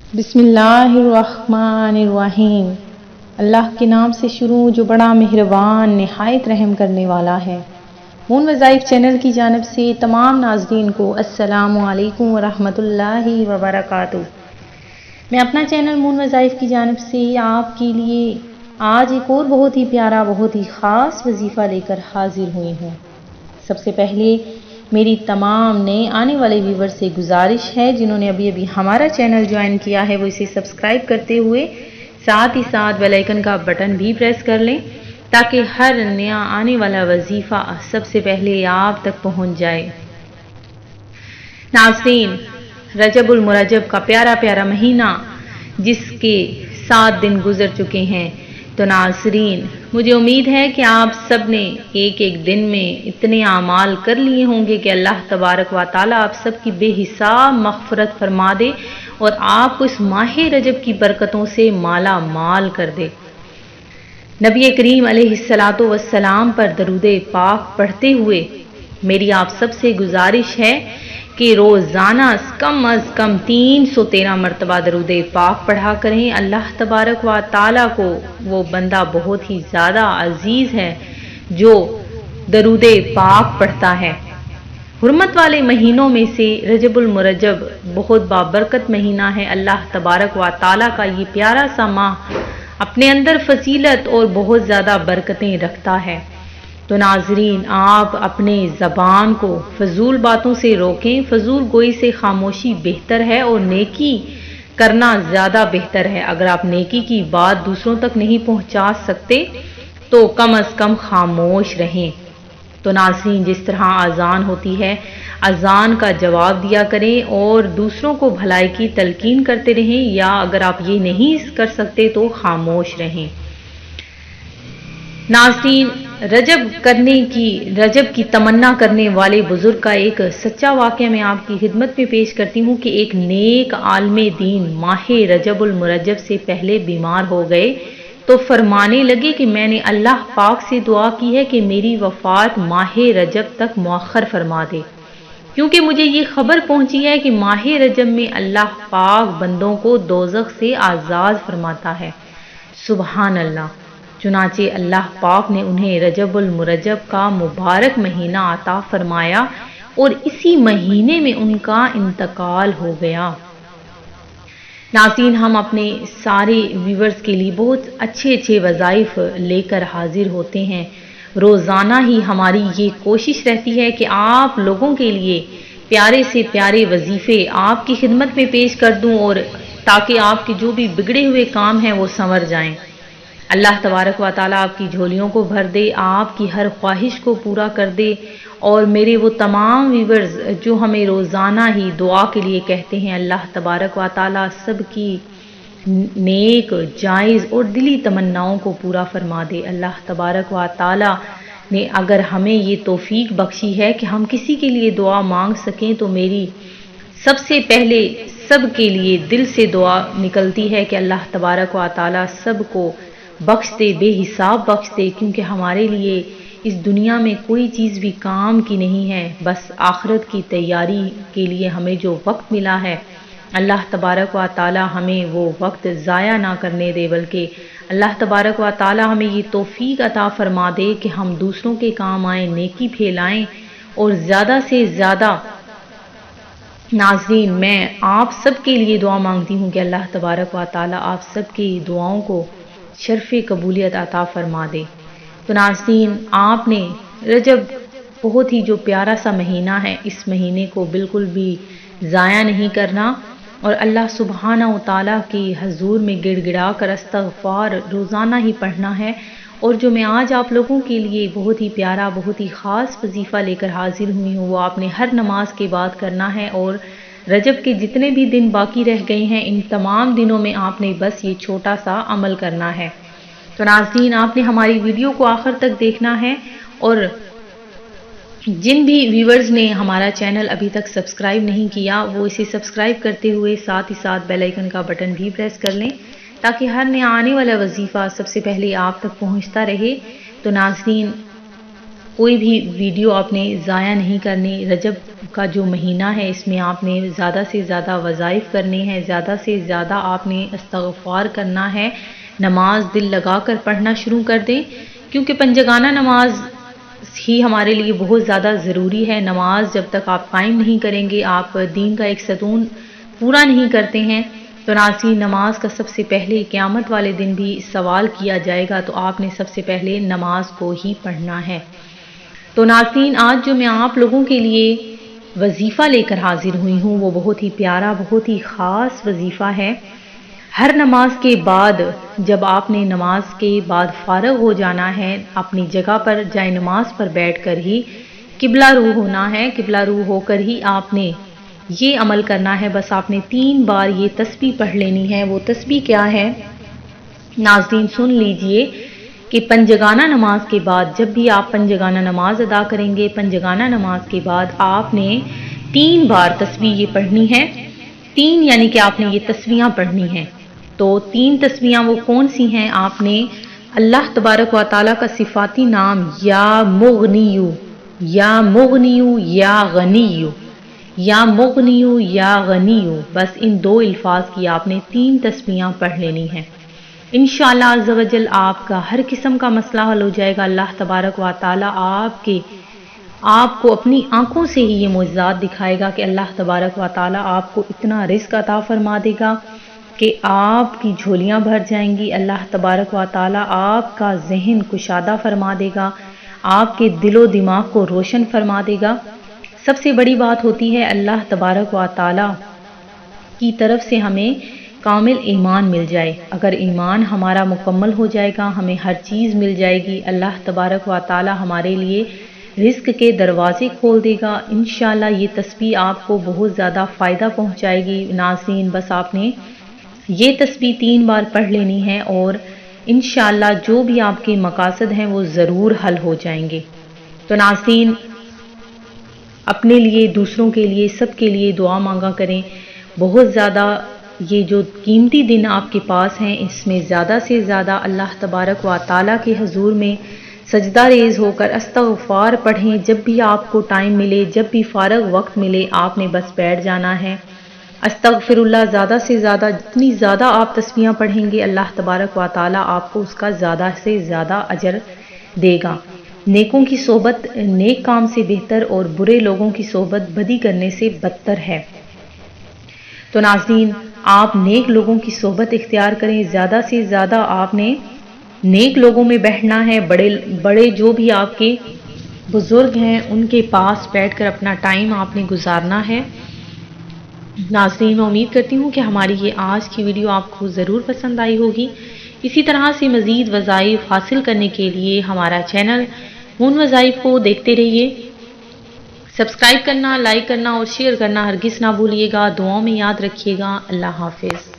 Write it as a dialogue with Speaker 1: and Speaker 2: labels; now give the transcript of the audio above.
Speaker 1: बिस्मिल्लाहिर्रहमानिर्रहीम। अल्लाह के नाम से शुरू जो बड़ा मेहरबान नहायत रहम करने वाला है। मून वज़ाइफ चैनल की जानिब से तमाम नाज़रीन को अस्सलामु अलैकुम वरहमतुल्लाहि वबरकातुहू। मैं अपना चैनल मून वज़ाइफ की जानिब से आपके लिए आज एक और बहुत ही प्यारा बहुत ही ख़ास वजीफ़ा लेकर हाजिर हुई हूँ। सबसे पहले मेरी तमाम नए आने वाले व्यूवर से गुजारिश है, जिन्होंने अभी अभी हमारा चैनल ज्वाइन किया है वो इसे सब्सक्राइब करते हुए साथ ही साथ बेल आइकन का बटन भी प्रेस कर लें, ताकि हर नया आने वाला वजीफ़ा सबसे पहले आप तक पहुंच जाए। नाज़रीन, रजबुल मुरज्जब का प्यारा प्यारा महीना जिसके 7 दिन गुजर चुके हैं, तो नाज़रीन मुझे उम्मीद है कि आप सब ने एक एक दिन में इतने आमाल कर लिए होंगे कि अल्लाह तबारक व तआला आप सब की बेहिसाब मग़फ़िरत फरमा दे और आपको इस माह रजब की बरकतों से माला माल कर दे। नबी करीम अलैहिस्सलातु वस्सलाम पर दरूदे पाक पढ़ते हुए मेरी आप सब से गुजारिश है कि रोज़ाना कम अज़ कम 313 मरतबा दरूदे पाक पढ़ा करें। अल्लाह तबारक व तआला को वो बंदा बहुत ही ज़्यादा अजीज़ है जो दरूदे पाक पढ़ता है। हुर्मत वाले महीनों में से रजबुल मुरज्जब बहुत बाबरकत महीना है। अल्लाह तबारक व तआला का ये प्यारा सा माह अपने अंदर फजीलत और बहुत ज़्यादा बरकतें रखता है। तो नाजरीन, आप अपने ज़बान को फजूल बातों से रोकें। फजूल गोई से खामोशी बेहतर है और नेकी करना ज़्यादा बेहतर है। अगर आप नेकी की बात दूसरों तक नहीं पहुंचा सकते तो कम अज़ कम खामोश रहें। तो नाज़रीन, जिस तरह अजान होती है, अजान का जवाब दिया करें और दूसरों को भलाई की तलकीन करते रहें, या अगर आप ये नहीं कर सकते तो खामोश रहें। नाज़रीन, रजब की तमन्ना करने वाले बुजुर्ग का एक सच्चा वाक़या मैं आपकी खिदमत में पेश करती हूँ कि एक नेक आलमे दीन माह रजबुल मुरज्जब से पहले बीमार हो गए तो फरमाने लगे कि मैंने अल्लाह पाक से दुआ की है कि मेरी वफ़ात माह रजब तक मुअख्खर फरमा दे, क्योंकि मुझे ये खबर पहुंची है कि माह रजब में अल्लाह पाक बंदों को दोज़ख से आज़ाद फरमाता है। सुबहान अल्लाह। चुनाचे अल्लाह पाक ने उन्हें रजबुल मुरज्जब का मुबारक महीना अता फरमाया और इसी महीने में उनका इंतकाल हो गया। नाज़रीन, हम अपने सारे व्यूवर्स के लिए बहुत अच्छे अच्छे वज़ाइफ लेकर हाजिर होते हैं। रोज़ाना ही हमारी ये कोशिश रहती है कि आप लोगों के लिए प्यारे से प्यारे वजीफ़े आपकी खिदमत में पेश कर दूं, और ताकि आपके जो भी बिगड़े हुए काम हैं वो संवर जाएं। अल्लाह तबारक व तआला आपकी झोलियों को भर दे, आपकी हर ख्वाहिश को पूरा कर दे। और मेरे वो तमाम व्यूवर्स जो हमें रोज़ाना ही दुआ के लिए कहते हैं, अल्लाह तबारक व तआला सब की नेक जायज़ और दिली तमन्नाओं को पूरा फरमा दे। अल्लाह तबारक व तआला ने अगर हमें ये तौफीक बख्शी है कि हम किसी के लिए दुआ मांग सकें, तो मेरी सबसे पहले सब के लिए दिल से दुआ निकलती है कि अल्लाह तबारक व तआला सब को बख्श दे, बेहिसाब बख्श दे, क्योंकि हमारे लिए इस दुनिया में कोई चीज़ भी काम की नहीं है। बस आखिरत की तैयारी के लिए हमें जो वक्त मिला है, अल्लाह तबारक व तआला हमें वो वक्त ज़ाया ना करने दे, बल्कि अल्लाह तबारक व तआला हमें ये तौफीक अता फरमा दे कि हम दूसरों के काम आएँ, नेकी फैलाएँ और ज़्यादा से ज़्यादा। नाज़रीन, मैं आप सब के लिए दुआ मांगती हूँ कि अल्लाह तबारक व तआला आप सब की दुआओं को शर्फ़ कबूलियत अता फरमा दे। तो नाज़रीन, आपने रजब बहुत ही जो प्यारा सा महीना है, इस महीने को बिल्कुल भी ज़ाया नहीं करना और अल्लाह सुब्हानहू तआला की हजूर में गिड़गिड़ा कर इस्तग़फ़ार रोज़ाना ही पढ़ना है। और जो मैं आज आप लोगों के लिए बहुत ही प्यारा बहुत ही ख़ास वजीफ़ा लेकर हाजिर हुई हूँ, वो आपने हर नमाज के बाद करना है। और रजब के जितने भी दिन बाकी रह गए हैं, इन तमाम दिनों में आपने बस ये छोटा सा अमल करना है। तो नाज़रीन, आपने हमारी वीडियो को आखिर तक देखना है, और जिन भी व्यूवर्स ने हमारा चैनल अभी तक सब्सक्राइब नहीं किया वो इसे सब्सक्राइब करते हुए साथ ही साथ बेल आइकन का बटन भी प्रेस कर लें, ताकि हर नया आने वाला वजीफ़ा सबसे पहले आप तक पहुंचता रहे। तो नाज़रीन, کوئی بھی ویڈیو آپ نے ضائع نہیں کرنی۔ رجب کا جو مہینہ ہے اس میں آپ نے زیادہ سے زیادہ وظائف کرنے ہیں، زیادہ سے زیادہ آپ نے استغفار کرنا ہے، نماز دل لگا کر پڑھنا شروع کر دیں، کیونکہ پنجگانہ نماز ہی ہمارے لیے بہت زیادہ ضروری ہے۔ نماز جب تک آپ قائم نہیں کریں گے، آپ دین کا ایک ستون پورا نہیں کرتے ہیں، تو ناظرین نماز کا سب سے پہلے قیامت والے دن بھی سوال کیا جائے گا، تو آپ نے سب سے پہلے نماز کو ہی پڑھنا ہے۔ تو ناظرین آج جو میں آپ لوگوں کے لیے وظیفہ لے کر حاضر ہوئی ہوں وہ بہت ہی پیارا، بہت ہی خاص وظیفہ ہے۔ ہر نماز کے بعد جب آپ نے نماز کے بعد فارغ ہو جانا ہے، اپنی جگہ پر جائے نماز پر بیٹھ کر ہی قبلہ رو ہونا ہے، قبلہ رو ہو کر ہی آپ نے یہ عمل کرنا ہے۔ بس آپ نے 3 بار یہ تسبیح پڑھ لینی ہے۔ وہ تسبیح کیا ہے ناظرین سن لیجئے کہ پنجگانہ نماز کے بعد جب بھی آپ پنجگانہ نماز ادا کریں گے، پنجگانہ نماز کے بعد آپ نے 3 بار تسبیح یہ پڑھنی ہے۔ 3 یعنی کہ آپ نے یہ تسبیحاں پڑھنی ہیں۔ تو 3 تسبیحاں وہ کون سی ہیں؟ آپ نے اللہ تبارک و تعالیٰ کا صفاتی نام یا مغنیو، یا مغنیو یا غنیو، یا مغنیو یا غنیو، بس ان 2 الفاظ کی آپ نے 3 تسبیحاں پڑھ لینی ہیں۔ انشاءاللہ عز و جل آپ کا ہر قسم کا مسئلہ حل ہو جائے گا۔ اللہ تبارک و تعالیٰ آپ کو اپنی آنکھوں سے ہی یہ معجزات دکھائے گا کہ اللہ تبارک و تعالیٰ آپ کو اتنا رزق عطا فرما دے گا کہ آپ کی جھولیاں بھر جائیں گی۔ اللہ تبارک و تعالیٰ آپ کا ذہن کشادہ فرما دے گا، آپ کے دل و دماغ کو روشن فرما دے گا۔ سب سے بڑی بات ہوتی ہے اللہ تبارک و تعالیٰ کی طرف سے ہمیں کامل ایمان مل جائے۔ اگر ایمان ہمارا مکمل ہو جائے گا، ہمیں ہر چیز مل جائے گی۔ اللہ تبارک و تعالیٰ ہمارے لیے رزق کے دروازے کھول دے گا۔ انشاءاللہ یہ تسبیح آپ کو بہت زیادہ فائدہ پہنچائے گی۔ ناظرین بس آپ نے یہ تسبیح 3 بار پڑھ لینی ہے اور انشاءاللہ جو بھی آپ کے مقاصد ہیں وہ ضرور حل ہو جائیں گے۔ تو ناظرین اپنے لیے، دوسروں کے لیے، سب کے لیے دعا مانگا کریں۔ بہت زیادہ یہ جو قیمتی دن آپ کے پاس ہیں اس میں زیادہ سے زیادہ اللہ تبارک و تعالیٰ کے حضور میں سجدہ ریز ہو کر استغفار پڑھیں۔ جب بھی آپ کو ٹائم ملے، جب بھی فارغ وقت ملے، آپ نے بس بیٹھ جانا ہے۔ استغفر اللہ زیادہ سے زیادہ، جتنی زیادہ آپ تسبیحاں پڑھیں گے اللہ تبارک و تعالیٰ آپ کو اس کا زیادہ سے زیادہ اجر دے گا۔ نیکوں کی صحبت نیک کام سے بہتر اور برے لوگوں کی صحبت بدی کرنے سے بدتر ہے۔ تو ناظرین آپ نیک لوگوں کی صحبت اختیار کریں، زیادہ سے زیادہ آپ نے نیک لوگوں میں بیٹھنا ہے۔ بڑے جو بھی آپ کے بزرگ ہیں ان کے پاس بیٹھ کر اپنا ٹائم آپ نے گزارنا ہے۔ ناظرین میں امید کرتی ہوں کہ ہماری یہ آج کی ویڈیو آپ کو ضرور پسند آئی ہوگی۔ اسی طرح سے مزید وظائف حاصل کرنے کے لیے ہمارا چینل مون وظائف کو دیکھتے رہیے۔ سبسکرائب کرنا، لائک کرنا اور شیئر کرنا ہرگز نہ بھولیے گا۔ دعاؤں میں یاد رکھیے گا۔ اللہ حافظ۔